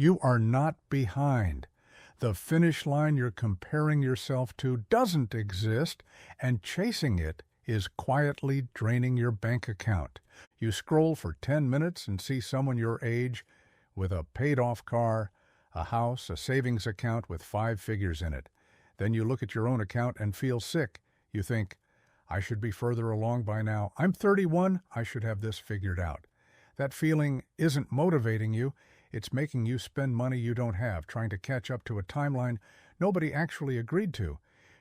You are not behind. The finish line you're comparing yourself to doesn't exist, and chasing it is quietly draining your bank account. You scroll for 10 minutes and see someone your age with a paid-off car, a house, a savings account with 5 figures in it. Then you look at your own account and feel sick. You think, I should be further along by now. I'm 31, I should have this figured out. That feeling isn't motivating you. It's making you spend money you don't have, trying to catch up to a timeline nobody actually agreed to.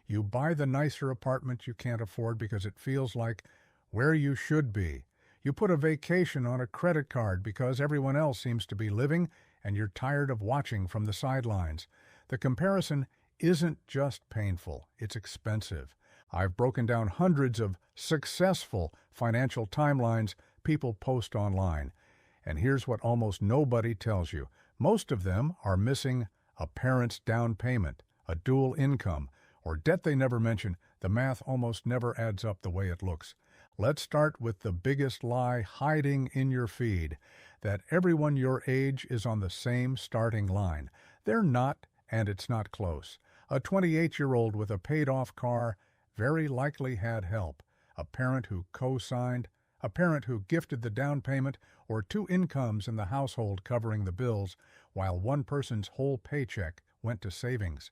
You buy the nicer apartment you can't afford because it feels like where you should be. You put a vacation on a credit card because everyone else seems to be living and you're tired of watching from the sidelines. The comparison isn't just painful, it's expensive. I've broken down hundreds of successful financial timelines people post online. And here's what almost nobody tells you. Most of them are missing a parent's down payment, a dual income, or debt they never mention. The math almost never adds up the way it looks. Let's start with the biggest lie hiding in your feed, that everyone your age is on the same starting line. They're not, and it's not close. A 28-year-old with a paid-off car very likely had help, a parent who co-signed, a parent who gifted the down payment, or 2 incomes in the household covering the bills, while one person's whole paycheck went to savings.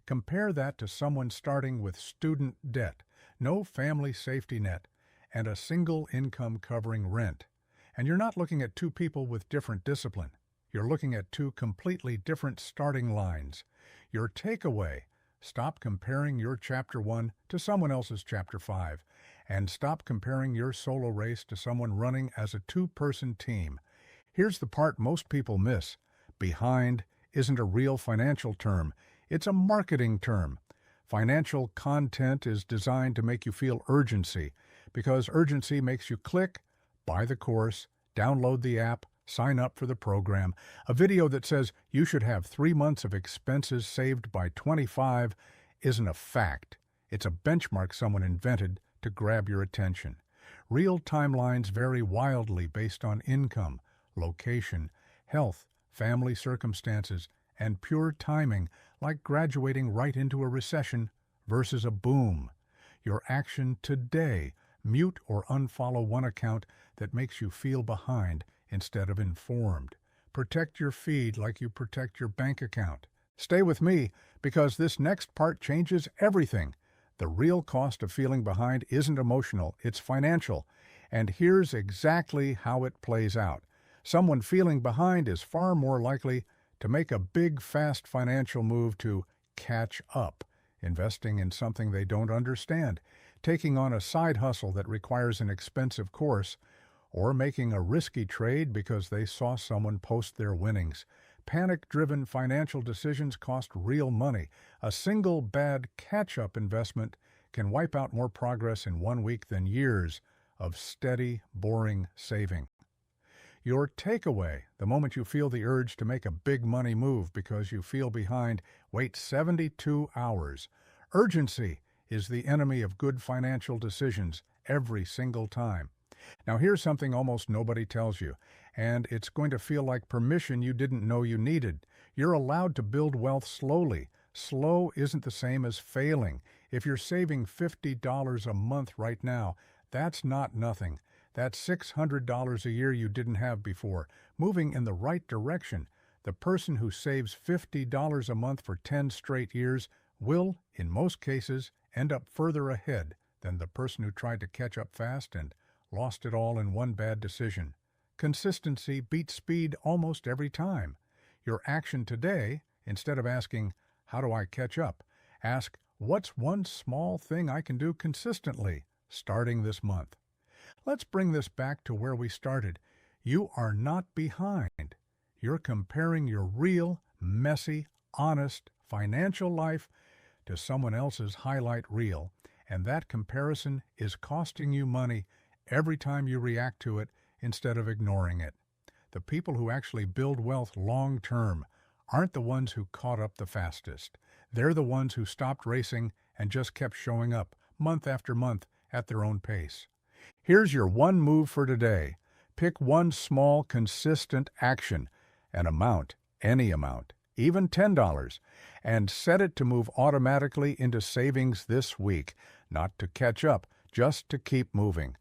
Compare that to someone starting with student debt, no family safety net, and a single income covering rent. And you're not looking at 2 people with different discipline. You're looking at 2 completely different starting lines. Your takeaway: stop comparing your Chapter 1 to someone else's Chapter 5, and stop comparing your solo race to someone running as a 2-person team. Here's the part most people miss. Behind isn't a real financial term. It's a marketing term. Financial content is designed to make you feel urgency, because urgency makes you click, buy the course, download the app, sign up for the program. A video that says you should have 3 months of expenses saved by 25 isn't a fact. It's a benchmark someone invented to grab your attention. Real timelines vary wildly based on income, location, health, family circumstances, and pure timing, like graduating right into a recession versus a boom. Your action today: mute or unfollow one account that makes you feel behind instead of informed. Protect your feed like you protect your bank account. Stay with me, because this next part changes everything. The real cost of feeling behind isn't emotional, it's financial. And here's exactly how it plays out. Someone feeling behind is far more likely to make a big, fast financial move to catch up, investing in something they don't understand, taking on a side hustle that requires an expensive course, or making a risky trade because they saw someone post their winnings. Panic-driven financial decisions cost real money. A single bad catch-up investment can wipe out more progress in 1 week than years of steady, boring saving. Your takeaway: the moment you feel the urge to make a big money move because you feel behind, wait 72 hours. Urgency is the enemy of good financial decisions every single time. Now here's something almost nobody tells you, and it's going to feel like permission you didn't know you needed. You're allowed to build wealth slowly. Slow isn't the same as failing. If you're saving $50 a month right now, that's not nothing. That's $600 a year you didn't have before, moving in the right direction. The person who saves $50 a month for 10 straight years will, in most cases, end up further ahead than the person who tried to catch up fast and lost it all in one bad decision. Consistency beats speed almost every time. Your action today, instead of asking, how do I catch up? Ask, what's one small thing I can do consistently starting this month? Let's bring this back to where we started. You are not behind. You're comparing your real, messy, honest, financial life to someone else's highlight reel, and that comparison is costing you money every time you react to it instead of ignoring it. The people who actually build wealth long-term aren't the ones who caught up the fastest. They're the ones who stopped racing and just kept showing up month after month at their own pace. Here's your one move for today. Pick one small, consistent action, an amount, any amount, even $10, and set it to move automatically into savings this week, not to catch up, just to keep moving.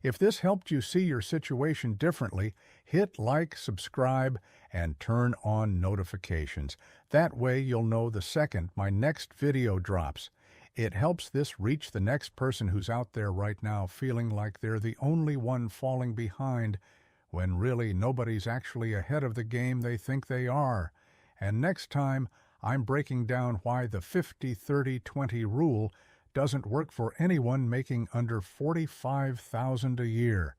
If this helped you see your situation differently, hit like, subscribe, and turn on notifications. That way you'll know the second my next video drops. It helps this reach the next person who's out there right now feeling like they're the only one falling behind, when really nobody's actually ahead of the game they think they are. And next time, I'm breaking down why the 50-30-20 rule doesn't work for anyone making under $45,000 a year,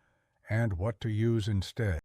and what to use instead.